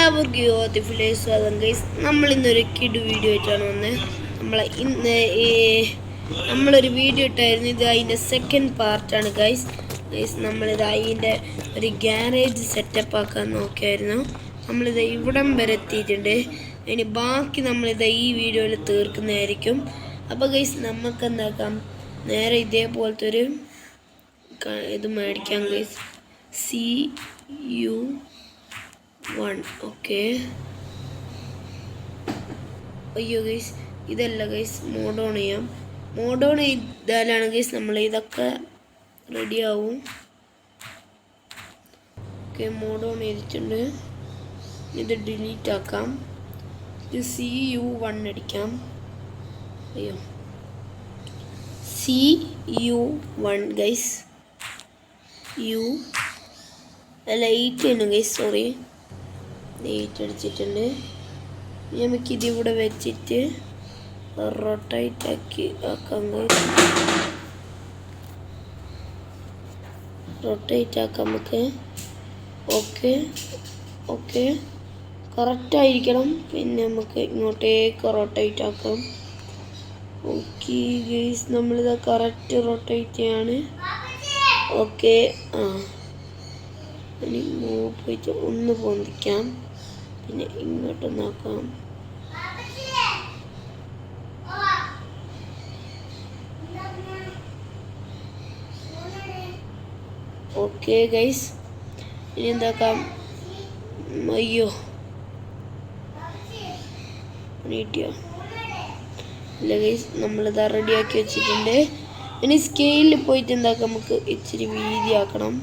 എല്ലാവർക്കും യോത്തിഫിലേക്ക് സ്വാഗതം guys. നമ്മളിന്നൊരു kid video ആയിട്ടാണ് വന്നത്. നമ്മളൊരു വീഡിയോ ഇട്ടായിരുന്നു. ഇത് അതിൻ്റെ സെക്കൻഡ് പാർട്ടാണ് ഗൈസ്. നമ്മളിത് അതിൻ്റെ ഒരു ഗ്യാരേജ് സെറ്റപ്പ് ആക്കാൻ നോക്കിയായിരുന്നു. നമ്മളിത് ഇവിടം വരെ എത്തിയിട്ടുണ്ട്. ഇനി ബാക്കി നമ്മളിത് ഈ വീഡിയോയിൽ തീർക്കുന്നതായിരിക്കും. അപ്പോൾ ഗൈസ് നമുക്ക് എന്താക്കാം, നേരെ ഇതേപോലത്തെ ഒരു ഇത് മേടിക്കാം ഗൈസ്. CU1. ഓക്കെ. അയ്യോ ഗൈസ്, ഇതല്ല ഗൈസ്, മോഡ് ഓൺ ചെയ്യാം. മോഡ് ഓൺ ചെയ്താലാണ് ഗൈസ് നമ്മൾ ഇതൊക്കെ റെഡിയാവും. ഓക്കെ, മോഡ് ഓൺ ചെയ്തിട്ടുണ്ട്. ഇത് ഡിലീറ്റ് ആക്കാം. ഇത് CU1 അടിക്കാം. അയ്യോ, CU1 ഗൈസ്. അല്ല 8 ആണ് ഗൈസ്, സോറി, 8 അടിച്ചിട്ടുണ്ട്. നമുക്കിതിവിടെ വെച്ചിട്ട് റൊട്ടേറ്റ് ആക്കാം ഗൈസ്. റൊട്ടേറ്റ് ആക്കാം നമുക്ക്. ഓക്കെ ഓക്കെ, കറക്റ്റായിരിക്കണം. പിന്നെ നമുക്ക് ഇങ്ങോട്ടേക്ക് റൊട്ടേറ്റ് ആക്കാം. ഓക്കെ ഗൈസ്, നമ്മളിത് കറക്റ്റ് റൊട്ടേറ്റ് ചെയ്യാണ്. ഓക്കെ, ഇനി പോയിട്ട് ഒന്ന് പൊന്തിക്കാം. പിന്നെ ഇങ്ങോട്ട് നോക്കാം. ഓക്കെ ഗൈസ്, ഇനി എന്താക്കാം. അയ്യോ, നീട്ടിയോ ഇല്ല ഗൈസ്, നമ്മളിതാ റെഡിയാക്കി വെച്ചിട്ടുണ്ട്. ഇനി സ്കെയിലിൽ പോയിട്ട് എന്താക്കാം, നമുക്ക് ഇച്ചിരി വീതിയാക്കണം.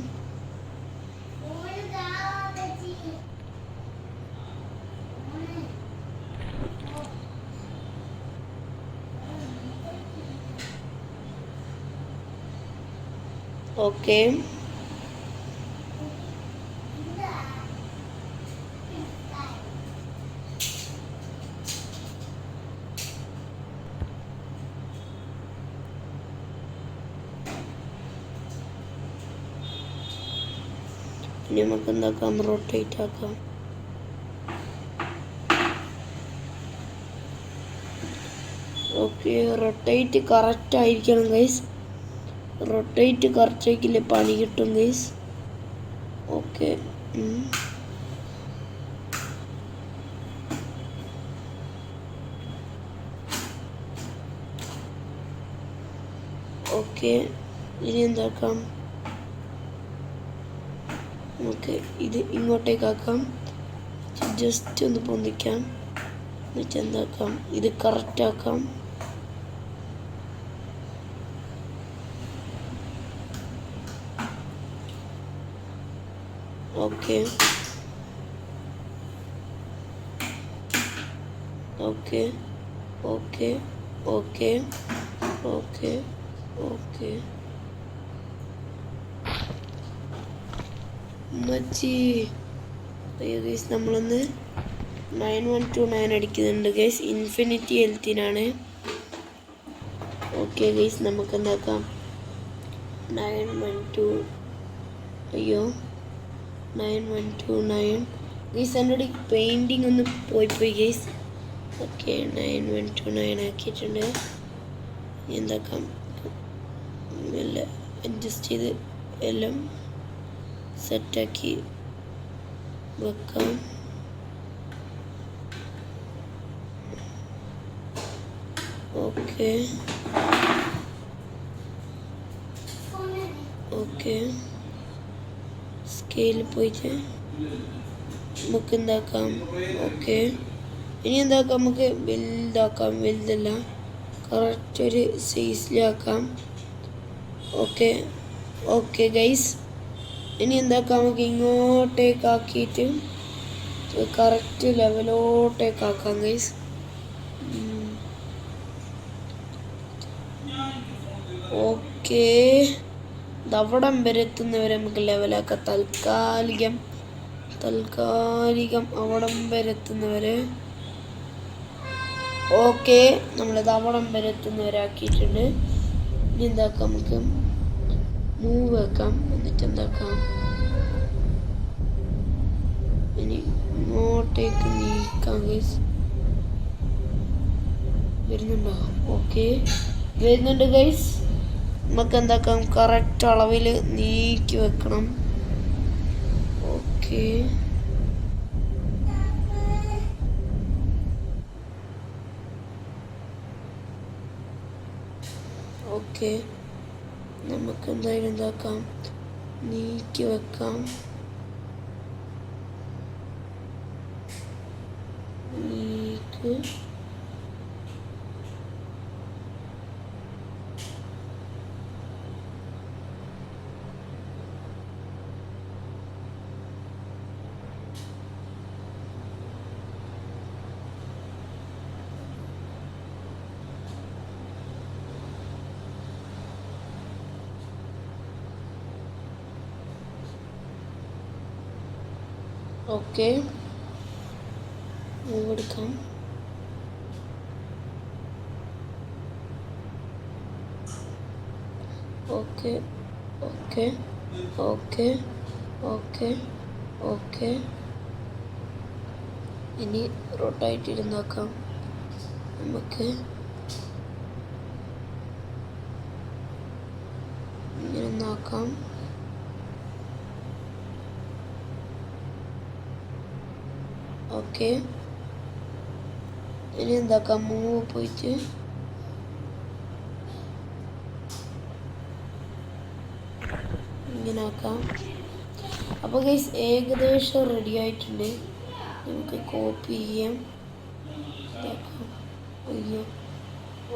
ഓക്കെ, ഇനി നമുക്ക് എന്താക്കാം, റൊട്ടേറ്റ് ആക്കാം. ഓക്കെ, റൊട്ടേറ്റ് കറക്റ്റ് ആയിരിക്കണം ഗൈസ്. റൊട്ടേറ്റ് കറക്റ്റാക്കില്ലേ പണി കിട്ടും ഗൈസ്. ഓക്കെ, ഓക്കെ, ഇനി എന്താക്കാം, നമുക്ക് ഇത് ഇങ്ങോട്ടേക്കാക്കാം. ജസ്റ്റ് ഒന്ന് പൊന്തിക്കാം. എന്നിട്ട് എന്താക്കാം, ഇത് കറക്റ്റ് ആക്കാം. Okay okay okay okay okay okay മച്ചി. അയ്യോ ഗൈസ്, നമ്മളൊന്ന് 9129 അടിക്കുന്നുണ്ട് ഗൈസ്. ഇൻഫിനിറ്റി ഹെൽത്തിനാണ്. ഓക്കെ ഗൈസ്, നമുക്ക് എന്താക്കാം, 912. അയ്യോ, 9129 ഗൈസ്. എന്നോട് പെയിൻറ്റിങ് ഒന്ന് പോയി ഗൈസ്. ഓക്കെ, 9129 ആക്കിയിട്ടുണ്ട്. എന്താക്കാം, എല്ലാം അഡ്ജസ്റ്റ് ചെയ്ത് എല്ലാം സെറ്റാക്കി വെക്കാം. ഓക്കെ ഓക്കെ, സ്കെയിലിൽ പോയിട്ട് നമുക്ക് എന്താക്കാം. ഓക്കെ, ഇനി എന്താക്കാം, നമുക്ക് വലുതാക്കാം. വലുതല്ല, കറക്റ്റ് ഒരു സൈസിലാക്കാം. ഓക്കെ ഓക്കെ ഗൈസ്, ഇനി എന്താക്കാം, നമുക്ക് ഇങ്ങോട്ടേക്കാക്കിയിട്ട് കറക്റ്റ് ലെവലോട്ടേക്കാക്കാം ഗൈസ്. ഓക്കെ, അവിടം വരെ എത്തുന്നവരെ നമുക്ക് ലെവലാക്കാം. താൽക്കാലികം അവിടം വരെ എത്തുന്നവരെ. ഓക്കെ, നമ്മളത് അവിടം വരെ എത്തുന്നവരെ ആക്കിയിട്ടുണ്ട്. ഇനി എന്താക്കാം, നമുക്ക് മൂവ് വെക്കാം. എന്നിട്ട് എന്താക്കാം, ഇനി ഇങ്ങോട്ട് റോട്ടേക്ക് നീക്കാം ഗൈസ്. വരുന്നുണ്ടോ? ഓക്കെ, വരുന്നുണ്ട് ഗൈസ്. നമുക്ക് എന്താക്കാം, കറക്റ്റ് അളവിൽ നീക്കി വെക്കണം. ഓക്കെ, ഓക്കെ, നമുക്ക് എന്തായാലും എന്താക്കാം, നീക്കി വെക്കാം. നീക്ക് ഓക്കെ, എടുക്കാം. Okay, okay, okay, okay, okay. ഇനി റൊട്ടേറ്റ് ഇരുന്നാക്കാം. നമുക്ക് ഇങ്ങനെ നോക്കാം. ഓക്കെ, ഇനി എന്താക്കാം, മൂവ് പോയിട്ട് ഇങ്ങനെ ആക്കാം. അപ്പോൾ ഗൈസ് ഏകദേശം റെഡി ആയിട്ടുണ്ട്. നമുക്ക് കോപ്പി ചെയ്യാം. ഒയ്യോ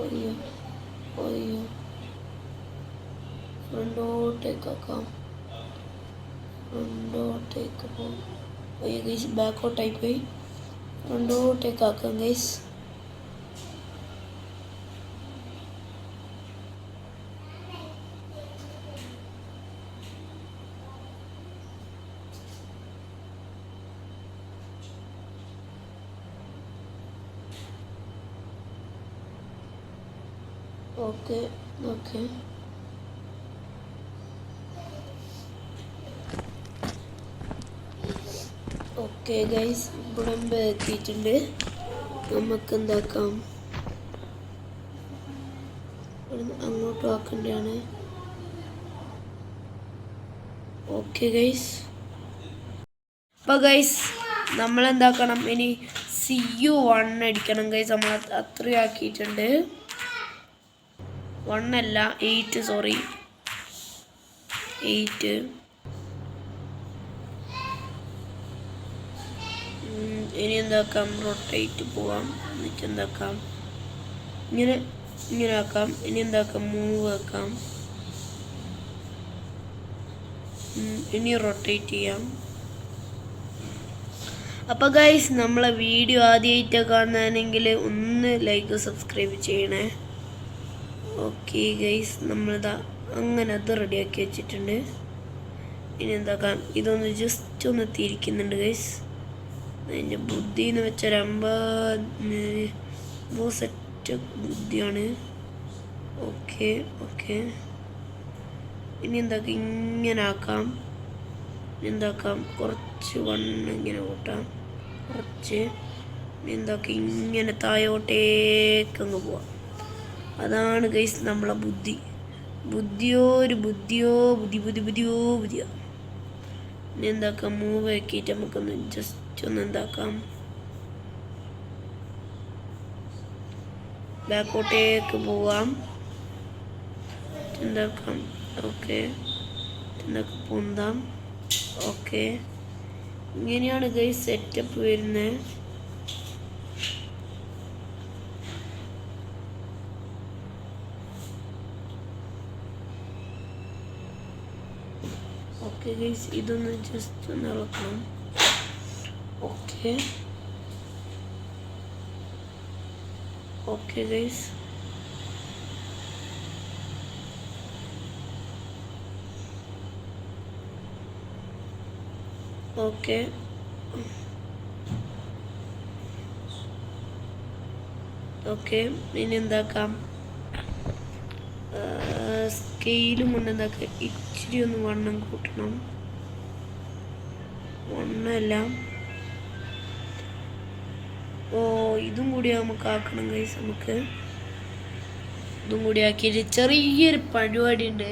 ഒയ്യോ ഒയ്യോ, ഫ്രണ്ടോട്ടേക്കാക്കാം. ഫ്രണ്ടോട്ടേക്ക് പോകും. ഒയ്യോ ഗൈസ്, ബാക്കോട്ടായി പോയി. ഫ്രണ്ടോട്ടേക്കാക്കാം guys. Okay, okay, okay guys, ഇവിടെ എത്തിയിട്ടുണ്ട്. നമുക്ക് എന്താക്കാം, അങ്ങോട്ട് ആക്കേണ്ടതാണ്. ഓക്കെ ഗൈസ്, അപ്പോൾ ഗൈസ് നമ്മളെന്താക്കണം, ഇനി CU1 അടിക്കണം ഗൈസ്. നമ്മൾ അത്രയും ആക്കിയിട്ടുണ്ട്. 1 അല്ല 8, സോറി 8. ഇനി എന്താക്കാം, റൊട്ടേറ്റ് പോവാം. എന്നിട്ട് എന്താക്കാം, ഇങ്ങനെ ആക്കാം. ഇനി എന്താക്കാം, മൂവ് ആക്കാം. ഇനി റൊട്ടേറ്റ് ചെയ്യാം. അപ്പോൾ ഗൈസ് നമ്മളെ വീഡിയോ ആദ്യമായിട്ട് കാണുകയാണെങ്കിൽ ഒന്ന് ലൈക്ക് സബ്സ്ക്രൈബ് ചെയ്യണേ. ഓക്കെ ഗൈസ്, നമ്മളിതാ അങ്ങനെ അത് റെഡിയാക്കി വെച്ചിട്ടുണ്ട്. ഇനി എന്താക്കാം, ഇതൊന്ന് ജസ്റ്റ് ഒന്ന് തിരിക്കുന്നുണ്ട് ഗൈസ്. അതിൻ്റെ ബുദ്ധി എന്ന് വെച്ചാൽ 50 സെറ്റ് ബുദ്ധിയാണ്. Okay, okay. ഇനി എന്താക്കാം, ഇങ്ങനെ ആക്കാം. എന്താക്കാം, കുറച്ച് വണ്ണം ഇങ്ങനെ കൂട്ടാം, കുറച്ച്. എന്താക്കാം, ഇങ്ങനെ താഴോട്ടേക്കങ്ങ് പോവാം. അതാണ് ഗൈസ് നമ്മളെ ബുദ്ധി. ബുദ്ധിയോ ബുദ്ധിയോ. ഇനി എന്താക്കാം, മൂവ് ആക്കിയിട്ട് നമുക്കൊന്ന് ജസ്റ്റ് ഒന്ന് എന്താക്കാം, ബാക്കോട്ടേക്ക് പോവാം. എന്താക്കാം, ഓക്കെ, എന്താക്കാം, പൊന്താം. ഓക്കെ, ഇങ്ങനെയാണ് ഗൈസ് സെറ്റപ്പ് വരുന്നത്. ഓക്കെ ഗൈസ്, ഇതൊന്ന് ജസ്റ്റ് ഒന്ന് ഇളക്കണം. Okay, okay guys. Okay, okay. ഇനി എന്താക്കാം, സ്കെയിലും കൊണ്ട് എന്താക്കാം, ഇച്ചിരി ഒന്ന് വണ്ണം കൂട്ടണം. വണ്ണമല്ല ഓ ഇതും കൂടി നമുക്ക് ആക്കണം ഗൈസ്. നമുക്ക് ഇതും കൂടി ആക്കിയിട്ട് ചെറിയൊരു പരിപാടി ഉണ്ട്.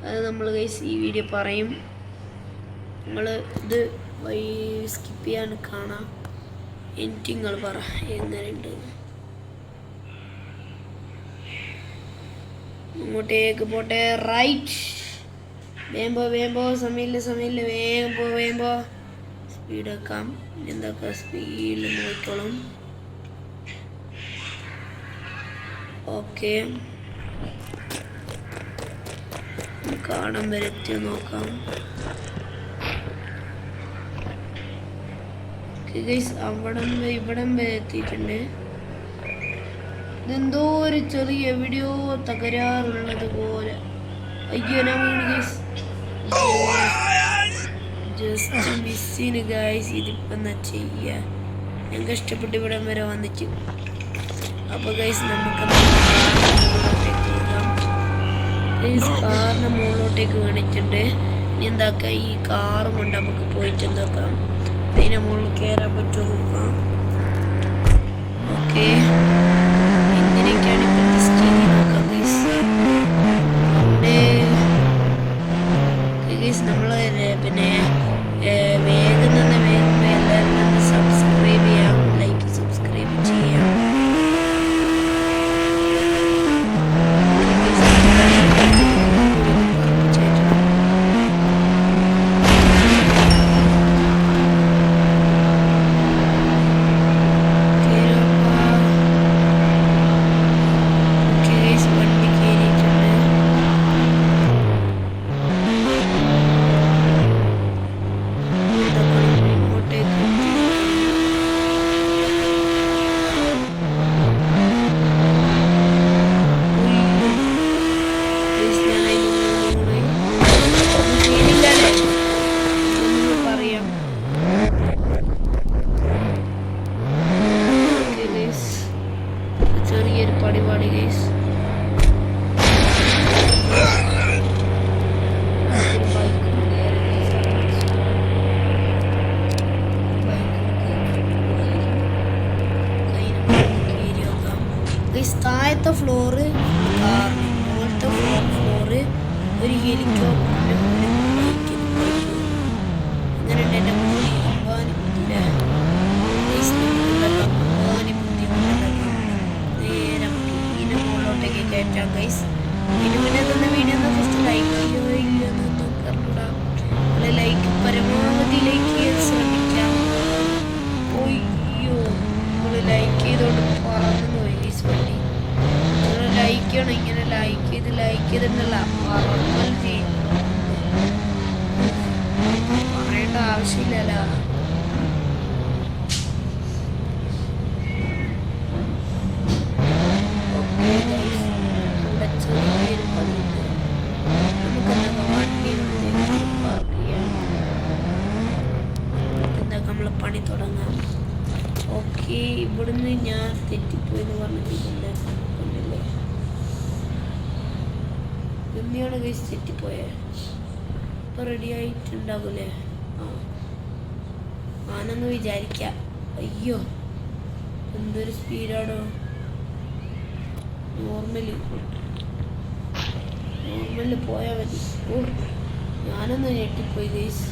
അത് നമ്മൾ ഗൈസ് ഈ വീഡിയോ പറയും. നിങ്ങൾ ഇത് സ്കിപ്പ് ചെയ്യാൻ കാണാം. എനിക്ക് നിങ്ങൾ പറ എങ്ങനെയുണ്ട്. അങ്ങോട്ടേക്ക് പോട്ടെ. റൈറ്റ്. വേമ്പോ സമയമില്ല വേമ്പോ സ്പീഡ് ആക്കാം. എന്തൊക്കെ സ്പീഡിൽ നോക്കണം. ഓക്കെ കാണാൻ വരെ നോക്കാം. ഇവിടം വരെ എത്തിയിട്ടുണ്ട്. ഇതെന്തോ ഒരു ചെറിയ എവിടെയോ തകരാറുള്ളത് പോലെ. അയ്യോ ഞാൻ വീണ് ഗൈസ്. ജസ്റ്റ് മിസ്സിന് ഗൈസ്. ഇതിപ്പം എന്നാ ചെയ്യാ. ഞാൻ കഷ്ടപ്പെട്ട് ഇവിടം വരെ വന്നിട്ട്. അപ്പോൾ ഗൈസ് നമുക്ക് കാറിന് മുകളിലോട്ടേക്ക് വീണിട്ടുണ്ട്. ഇനി എന്താക്കാം, ഈ കാറും കൊണ്ട് നമുക്ക് പോയിട്ട് എന്താക്കാം, അതിൻ്റെ മുകളിൽ കയറാൻ പറ്റുമോ നോക്കാം. ഓക്കെ എന്തിനൊക്കെയാണ് ഇപ്പോൾ ടെസ്റ്റ് ചെയ്ത് നോക്കാം ഗൈസ്. നമ്മൾ പിന്നെ വേഗം എല്ലാവരും സബ്സ്ക്രൈബ് ചെയ്യാം, ലൈക്ക് സബ്സ്ക്രൈബ് ചെയ്യാം. ചെറിയൊരു പരിപാടി ഗൈസ്. താഴത്തെ ഫ്ലോറ് കാറിന്, മുകളിലത്തെ ഫ്ലോറ് ഒരു ഹെലികോപ്റ്ററിന് അങ്ങനെ ഉണ്ട്. എൻ്റെ അമ്പാനി നേരെ ഇതിൻ്റെ മുകളിലോട്ടേക്ക് കയറ്റാം ഗൈസ്. ഇതിന് മുന്നേ തന്നെ വീഡിയോ ഫസ്റ്റ് ലൈക്ക് ചെയ്യുകയോ ഇല്ലെന്ന് പറഞ്ഞിടാം. നമ്മളെ ലൈക്ക് പരമാവധി ലൈക്ക് ചെയ്യാൻ ശ്രമിക്കാം. ഒയ്യോ നമ്മൾ ലൈക്ക് ചെയ്തോണ്ട് പറന്നു പോയി ഗൈസ് വണ്ടി. നിങ്ങൾ ലൈക്ക് ചെയ്യണം. ഇങ്ങനെ ലൈക്ക് ചെയ്തിട്ടുണ്ടല്ല പറമ്പൽ ചെയ്യും. പറയേണ്ട ആവശ്യമില്ലല്ലോ. നമ്മളെ പണി തുടങ്ങാം. ഓക്കെ ഇവിടുന്ന് ഞാൻ തെറ്റിപ്പോയി എന്ന് പറഞ്ഞിട്ടില്ലേ. എന്തിനാണ് ഗൈസ് തെറ്റിപ്പോയേ? ഇപ്പൊ റെഡി ആയിട്ടുണ്ടാകൂലേ? ആണെന്ന് വിചാരിക്കാം. അയ്യോ എന്തൊരു സ്പീഡാണോ. നോർമല് പോയാൽ മതി. ഓ ഞാനൊന്ന് ഞെട്ടിപ്പോയി ഗൈസ്.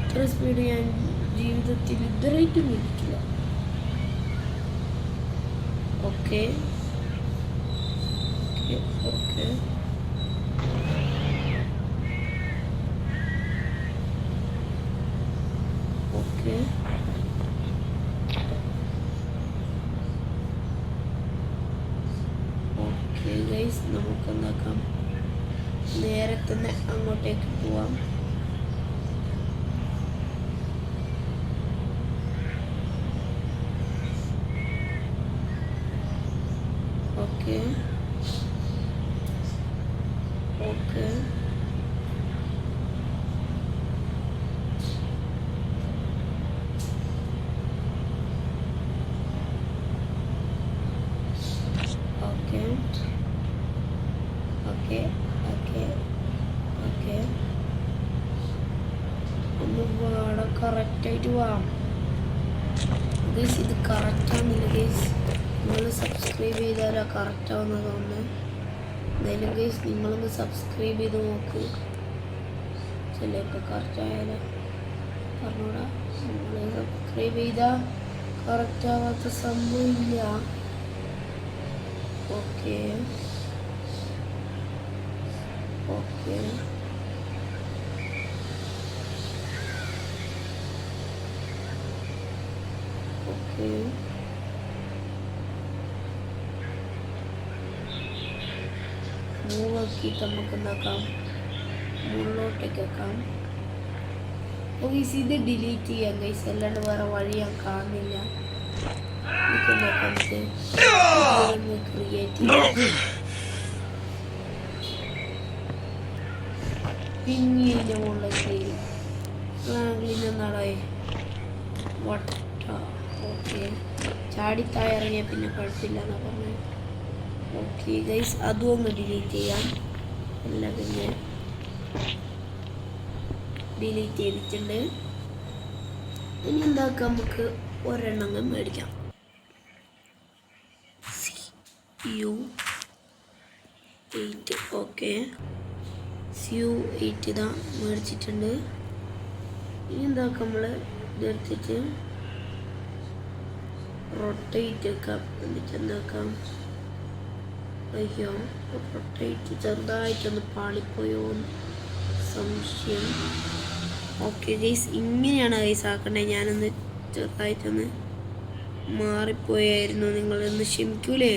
ഇത്ര സ്പീഡ് ഞാൻ ജീവിതത്തിൽ ഇതുവരെയായിട്ടും വിളിക്കില്ല. Okay okay okay okay guys നമുക്ക് എന്താക്കാം, നേരെ തന്നെ അങ്ങോട്ടേക്ക് പോവാം. Okay okay okay okay okay ഒന്ന് അവിടെ കറക്റ്റായിട്ട് പോവാം. ഗൈസ് ഇത് കറക്റ്റാണില്ല ഗൈസ്. നിങ്ങൾ സബ്സ്ക്രൈബ് ചെയ്താലാ കറക്റ്റാവുന്ന തോന്നുന്നത്. എന്തായാലും ഗൈസ് നിങ്ങളൊന്ന് സബ്സ്ക്രൈബ് ചെയ്ത് നോക്ക്. ചിലപ്പോൾ കറക്റ്റായാലോ പറഞ്ഞൂടാ. നിങ്ങൾ സബ്സ്ക്രൈബ് ചെയ്താൽ കറക്റ്റാവാത്ത സംഭവമില്ല. ഓക്കെ ഓക്കെ ഓക്കെ മൂവാക്കിയിട്ട് നമുക്ക് എന്താക്കാം, മുകളിലോട്ടേക്ക് വെക്കാം. ഗൈസ് ഇത് ഡിലീറ്റ് ചെയ്യാം ഗൈസ്, അല്ലാണ്ട് വേറെ വഴി ഞാൻ കാണുന്നില്ല. ക്രിയേറ്റ് ചെയ്യാം. പിന്നെ ഇതിൻ്റെ മുകളിലേക്ക് നടേ വട്ട. ഓക്കെ ചാടിത്താഴ ഇറങ്ങിയാൽ പിന്നെ കുഴപ്പമില്ല എന്നാ പറഞ്ഞത്. ഓക്കെ ഗൈസ് അതും ഒന്ന് ഡിലീറ്റ് ചെയ്യാം. അല്ല പിന്നെ ഡിലീറ്റ് ചെയ്തിട്ടുണ്ട്. ഇനി എന്താക്കാം, നമുക്ക് ഒരെണ്ണം മേടിക്കാം. CU8 ഓക്കെ CU8 ഇതാ മേടിച്ചിട്ടുണ്ട്. ഇനി എന്താക്കാം, നമ്മൾ ഇതെടുത്തിട്ട് റൊട്ടേറ്റ് വെക്കാം. എന്നിട്ട് എന്താക്കാം, അയ്യോ റൊട്ടേറ്റ് ചെറുതായിട്ടൊന്ന് പാളിപ്പോയോ സംശയം. ഓക്കെ ഗൈസ് ഇങ്ങനെയാണ് ഗൈസ് ആക്കണ്ടേ. ഞാനൊന്ന് ചെറുതായിട്ടൊന്ന് മാറിപ്പോയായിരുന്നു. നിങ്ങളൊന്ന് ക്ഷമിക്കൂലേ?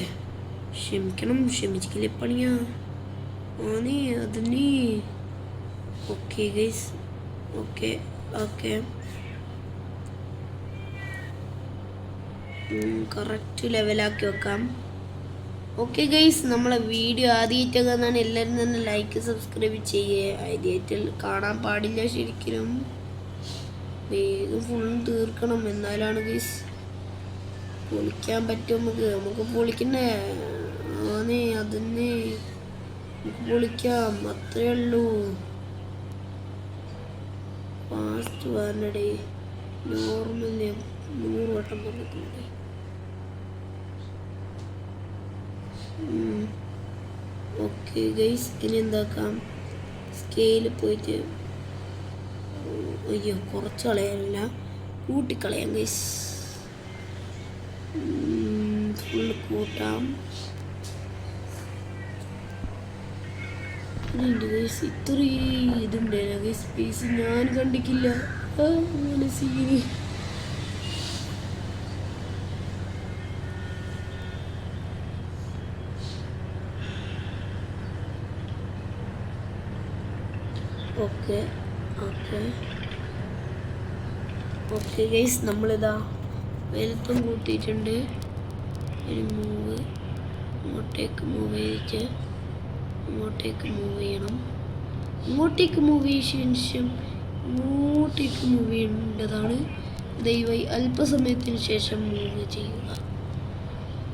ക്ഷമിക്കണം, ക്ഷമിച്ചില്ലേ പണിയാ ആനേ അതിനീ. Okay guys okay okay correct ലെവലാക്കി വെക്കാം. ഓക്കെ ഗൈസ് നമ്മളെ വീഡിയോ ആദ്യമായിട്ടൊക്കെ എന്നാണ് എല്ലാവരും തന്നെ ലൈക്ക് സബ്സ്ക്രൈബ് ചെയ്യേ. ആദ്യമായിട്ട് കാണാൻ പാടില്ല ശരിക്കും. വേഗം ഫുള്ളും തീർക്കണം, എന്നാലാണ് ഗൈസ് പൊളിക്കാൻ പറ്റും. നമുക്ക് പൊളിക്കണ്ടേ ആനേ അതന്നെ, നമുക്ക് പൊളിക്കാം, അത്രേ ഉള്ളൂ. ഫാസ്റ്റ് വരണടേ, നോർമല് 100 വട്ടം പറഞ്ഞിട്ടുണ്ട്. ഓക്കെ ഗൈസ് ഇനി എന്താക്കാം, സ്കെയിൽ പോയിട്ട് അയ്യോ കുറച്ച് കളയാനില്ല, കൂട്ടിക്കളയാം ഗൈസ്. ഫുള്ള് കൂട്ടാം. ഗൈസ് ഇത്രയും ഇതുണ്ടായില്ല ഗൈസ്, സ്പേസ് ഞാൻ കണ്ടിക്കില്ല. മനസ്സിന് ഓക്കെ ഓക്കെ ഓക്കെ ഗൈസ് നമ്മളിതാ വലുപ്പം കൂട്ടിയിട്ടുണ്ട്. ഇനി ഇങ്ങോട്ടേക്ക് മൂവ് ചെയ്തിട്ട് ഇങ്ങോട്ടേക്ക് മൂവ് ചെയ്യണം. ഇങ്ങോട്ടേക്ക് മൂവ് ചെയ്ത ശേഷം ഇങ്ങോട്ടേക്ക് മൂവ് ചെയ്യേണ്ടതാണ്. ദയവായി അല്പസമയത്തിന് ശേഷം മൂവ് ചെയ്യുക.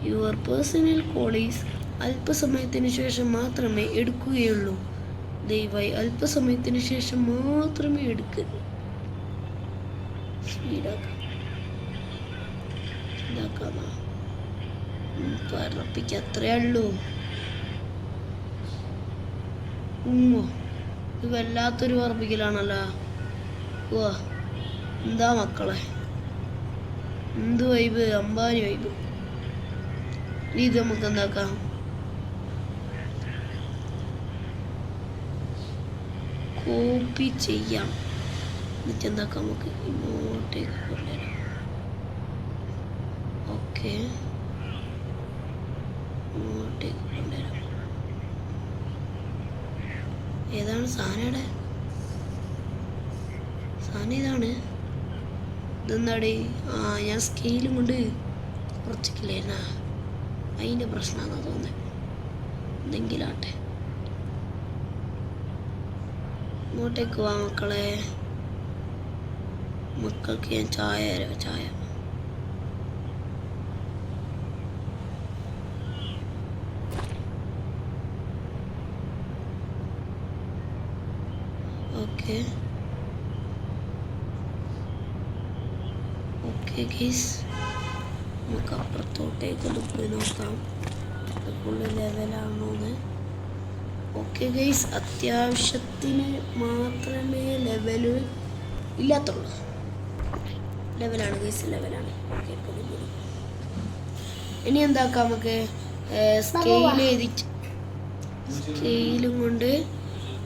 യുവർ പേഴ്സണൽ കോളീസ് അല്പസമയത്തിന് ശേഷം മാത്രമേ എടുക്കുകയുള്ളൂ. ദയവായി അല്പസമയത്തിന് ശേഷം മാത്രമേ എടുക്കൂ. സ്പീഡാക്കാം, ഇതാക്കാമോ പറപ്പിക്കുക, അത്രേ ഉള്ളൂ. ഇത് വല്ലാത്തൊരു പറപ്പിക്കലാണല്ലോ. ഓ എന്താ മക്കളെ, എന്ത് വൈബ്, അമ്പാനി വൈബ്. ഇത് നമുക്ക് എന്താക്കാം, കോപ്പി ചെയ്യാം. എന്നിട്ട് എന്താക്കാം, നമുക്ക് ഇങ്ങോട്ടേക്ക് കൊണ്ടുവരാം. ഓക്കെ ഇങ്ങോട്ടേക്ക് കൊണ്ടുവരാം. ഏതാണ് സാധനയുടെ സാധനം? ഇതാണ്. ഇതെന്താടേ? ഞാൻ സ്കെയിലും കൊണ്ട് കുറച്ചിട്ടില്ലായിരുന്നാ, അതിൻ്റെ പ്രശ്നമാണെന്നാ തോന്നുന്നത്. എന്തെങ്കിലാട്ടെ, ഇങ്ങോട്ടേക്ക് വാ മക്കളെ. മക്കൾക്ക് ഞാൻ ചായ തരാം, ചായ. ഓക്കെ ഓക്കെ ഗൈസ്, നമുക്ക് അപ്പുറത്തോട്ടേക്കൊന്ന് പോയി നോക്കാം ഫുള്ള് ലെവലാണോന്ന്. ഓക്കെ ഗൈസ്, അത്യാവശ്യത്തിന് മാത്രമേ ലെവല് ഇല്ലാത്തുള്ളൂ. ലെവലാണ് ഗൈസ്, ലെവലാണ്. ഓക്കെ, ഇനി എന്താക്കാം, നമുക്ക് സ്കെയിലും കൊണ്ട്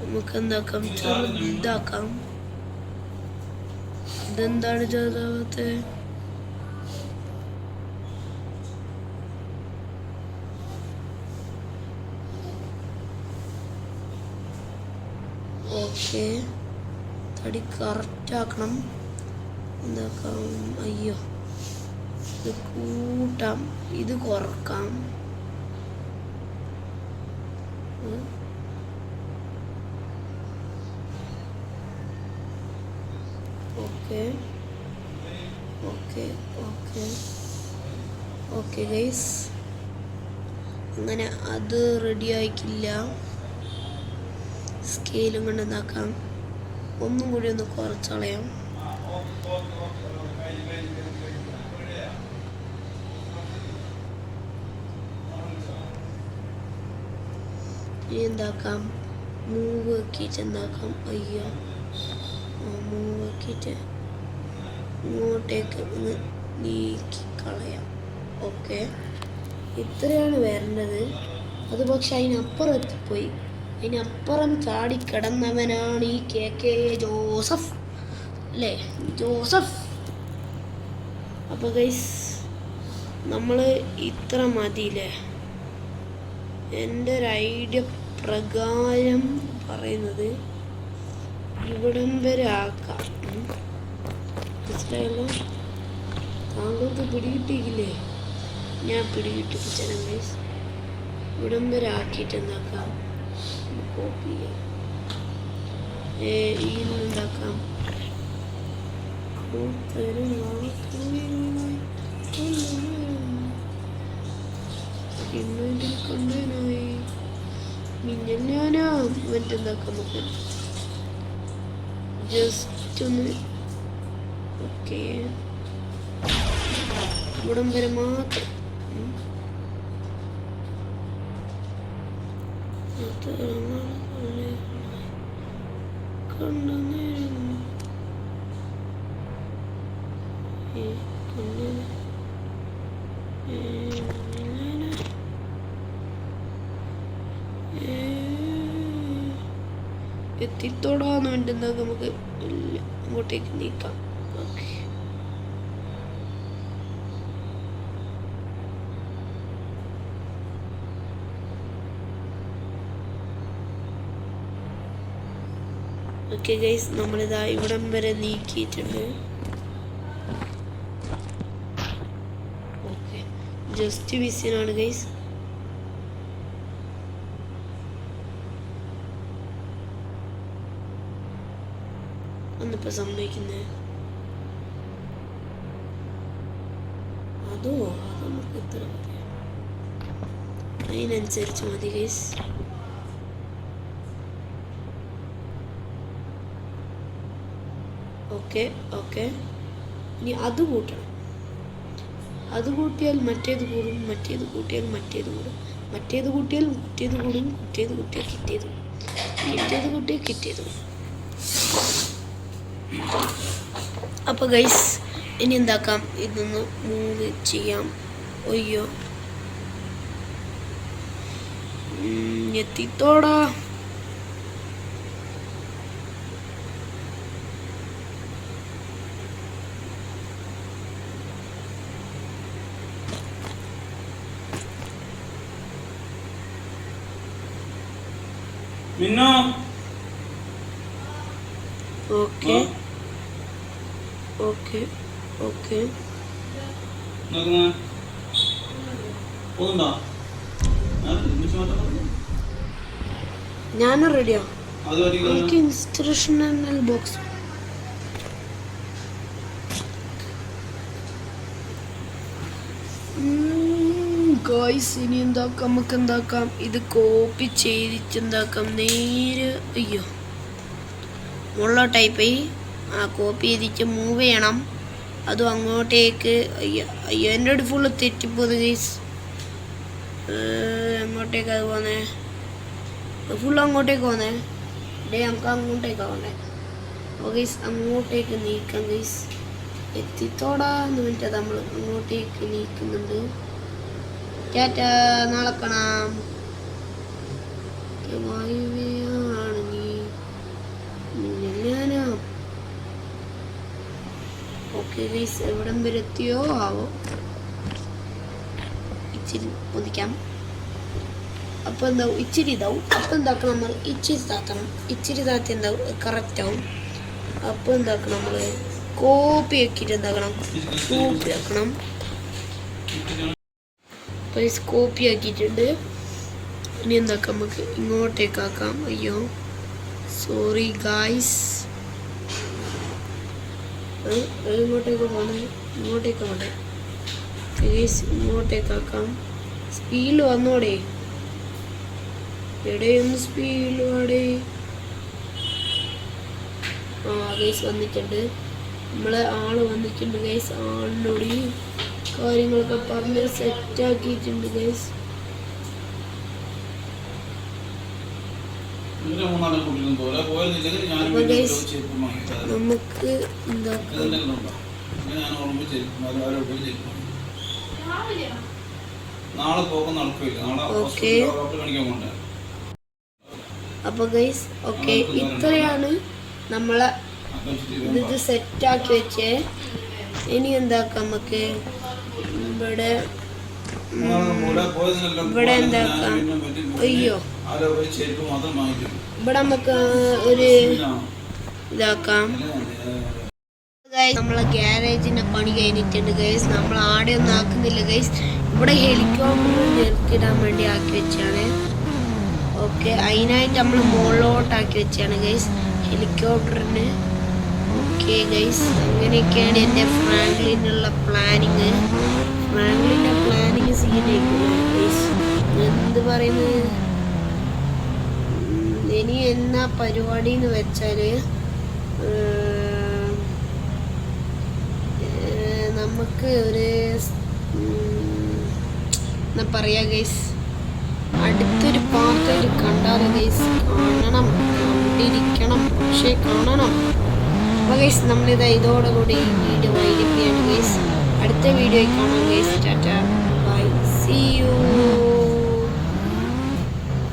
നമുക്ക് എന്താക്കാം, ചെറുതാക്കാം. ഇതെന്താണ് ചെറുതാവത്തെ? ഓക്കെ, തടി കറക്റ്റ് ആക്കണം. എന്താക്കാം, അയ്യോ ഇത് കൂട്ടാം, ഇത് കുറക്കാം. Okay okay okay okay guys, അങ്ങനെ അത് റെഡി ആയിക്കില്ല. സ്കെയിലും കൊണ്ട് എന്താക്കാം, ഒന്നും കൂടി ഒന്ന് കുറച്ചളയാം. ഇനി എന്താക്കാം, മൂവ് ആക്കിയിട്ട് എന്താക്കാം, അയ്യോ മൂവ് ആക്കിയിട്ട് ഇങ്ങോട്ടേക്ക് ഒന്ന് നീക്കി കളയാം. ഓക്കെ, ഇത്രയാണ് വരേണ്ടത്. അത് പക്ഷെ അതിനപ്പുറം എത്തിപ്പോയി. അതിനപ്പുറം ചാടിക്കിടന്നവനാണ് ഈ KK ജോസഫ് അല്ലേ, ജോസഫ്. അപ്പോൾ ഗൈസ്, നമ്മൾ ഇത്ര മതിയില്ലേ? എൻ്റെ ഒരു ഐഡിയ പ്രകാരം പറയുന്നത് ഇവിടം വരെ ആക്കാം. മനസ്സിലായല്ലോ? താങ്കൾക്ക് പിടികിട്ടിയില്ലേ? ഞാൻ പിടികിട്ടിപ്പിച്ചാൽ ഗൈസ്. ഇവിടം വരെ ആക്കിയിട്ട് എന്താക്കാം, കോപ്പി ചെയ്യാം. ഈ എന്താക്കാം, കണ്ടനായി മിന്നാനാ മറ്റെന്താക്കാം, നമുക്ക് ജസ്റ്റ് ഒന്ന് ഓക്കെ ഇവിടം വരെ മാത്രം. എത്തിത്തോടാന്ന് വേണ്ടുന്ന നമുക്ക് അങ്ങോട്ടേക്ക് നീക്കാം. ഓക്കെ, ഓക്കെ ഗൈസ്, നമ്മളിതാ ഇവിടം വരെ നീക്കിയിട്ടുണ്ട്. ഓക്കെ, ജസ്റ്റ് വിസിനാണ് ഗൈസ്. ഒന്നിപ്പോൾ സംഭവിക്കുന്നത് അത് നമുക്ക് ഇത്ര മതി, അതിനനുസരിച്ച് മതി ഗൈസ്. ഓക്കെ ഓക്കെ, ഇനി അത് കൂട്ടണം. അത് കൂട്ടിയാൽ മറ്റേത് കൂടും, മറ്റേത് കൂട്ടിയാൽ മറ്റേത് കൂടും, മറ്റേത് കൂട്ടിയാൽ കുറ്റിയത് കൂടും, കുറ്റിയത് കൂട്ടിയാൽ കിട്ടിയത് കൂടും, കിട്ടിയത് കൂട്ടിയാൽ കിട്ടിയത് കൂടും. അപ്പോൾ ഗൈസ്, ഇനി എന്താക്കാം, ഇതൊന്ന് മൂവ് ചെയ്യാം. ഒയ്യോ എത്തിത്തോടാ. ഓക്കെ ഓക്കെ ഓക്കെ, ഞാനും റെഡിയാ. എനിക്ക് ഇൻസ്ട്രക്ഷണൽ ബോക്സ് ഗായ്സ്. ഇനി എന്താക്കാം, നമുക്ക് എന്താക്കാം, ഇത് കോപ്പി ചെയ്തിട്ട് എന്താക്കാം, നേരെ അയ്യോ മുള്ള ടൈപ്പായി. ആ കോപ്പി ചെയ്തിട്ട് മൂവ് ചെയ്യണം. അതും അങ്ങോട്ടേക്ക്. അയ്യോ അയ്യോ, എൻ്റെ അടുത്ത് ഫുള്ള് തെറ്റിപ്പോകുന്നത് ഗൈസ്. എങ്ങോട്ടേക്ക് അത് പോന്നേ? ഫുള്ള് അങ്ങോട്ടേക്ക് പോന്നേ. നമുക്ക് അങ്ങോട്ടേക്കാണ് പോന്നേ. അപ്പോൾ ഗൈസ് അങ്ങോട്ടേക്ക് നീക്കാം ഗൈസ്. എത്തിത്തോടാ എന്ന് പറഞ്ഞിട്ട് നമ്മൾ അങ്ങോട്ടേക്ക് നീക്കുന്നുണ്ട്. ടാറ്റ, നാളെ കാണാം. വായുവയാണ് നീ ഞാനാ. ഓക്കെ ഗൈസ്, എവിടം വരെ എത്തിയോ ആവോ. ഇച്ചിരി ഒന്നിക്കാം. അപ്പോൾ എന്താവും, ഇച്ചിരി ഇതാവും. അപ്പോൾ എന്താക്കണം നമ്മൾ, ഇച്ചിരി താത്തണം. ഇച്ചിരി താത്തി എന്താവും, കറക്റ്റ് ആവും. അപ്പോൾ എന്താക്കണം നമ്മൾ, കോപ്പി ആക്കിയിട്ട് എന്താക്കണം, കോപ്പി ആക്കണം. അപ്പോൾ കോപ്പി ആക്കിയിട്ടുണ്ട്. ഇനി എന്താക്കാം, നമുക്ക് ഇങ്ങോട്ടേക്കാക്കാം. അയ്യോ സോറി ഗായ്സ്. ഇങ്ങോട്ടേക്ക് പോകണേ, ഇങ്ങോട്ടേക്ക് പോകണ്ടേ ഗൈസ്, ഇങ്ങോട്ടേക്കാക്കാം. സ്പീഡിൽ വന്നോടെ, എവിടെയൊന്ന് സ്പീഡിൽ വാടേ. ഗൈസ് വന്നിട്ടുണ്ട്, നമ്മളെ ആള് വന്നിട്ടുണ്ട് ഗൈസ്. ആളിനോട് കാര്യങ്ങളൊക്കെ പറഞ്ഞ് സെറ്റാക്കിയിട്ടുണ്ട് ഗൈസ്. നമുക്ക് അപ്പൊ ഗൈസ് ഓക്കെ, ഇത്രയാണ് നമ്മളെ ഇത് സെറ്റാക്കി വെച്ചേ. ഇനി എന്താക്കാം, നമുക്ക് ഇവിടെ എന്താക്കാം, അയ്യോ ഇവിടെ നമുക്ക് ഒരു ഇതാക്കാം. നമ്മളെ ഗ്യാരേജിന്റെ പണി കഴിഞ്ഞിട്ടുണ്ട് ഗൈസ്. നമ്മൾ ആടെ ഒന്നും ആക്കുന്നില്ല ഗൈസ്. ഇവിടെ ഹെലികോപ്റ്റർ നിർത്തിയിടാൻ വേണ്ടി ആക്കി വെച്ചാണ്. ഓക്കെ, അതിനായിട്ട് നമ്മൾ മുകളിലോട്ടാക്കി വെച്ചാണ് ഗൈസ് ഹെലികോപ്റ്ററിന്. ഓക്കെ ഗൈസ്, അങ്ങനെയൊക്കെയാണ് എൻ്റെ ഫ്രാങ്ക്ലിനുള്ള പ്ലാനിങ്. ഫ്രാങ്ക്ലിൻ്റെ പ്ലാനിങ് സീനായിരിക്കും ഗൈസ്. എന്ത് പറയുന്നത്, ഇനി എന്നാ പരിപാടി എന്ന് വെച്ചാൽ നമുക്ക് ഒരു എന്താ പറയാ ഗൈസ്, അടുത്തൊരു പാർട്ടായിട്ട് കണ്ടാലോ ഗൈസ്. കാണണം, കണ്ടിരിക്കണം, പക്ഷേ കാണണം. അപ്പോൾ ഗൈസ് നമ്മളിത് ഇതോടുകൂടി ഈ വീഡിയോ വൈകിപ്പിക്കുകയാണ് ഗൈസ്. അടുത്ത വീഡിയോയിൽ കാണാം guys. Tata, bye, see U.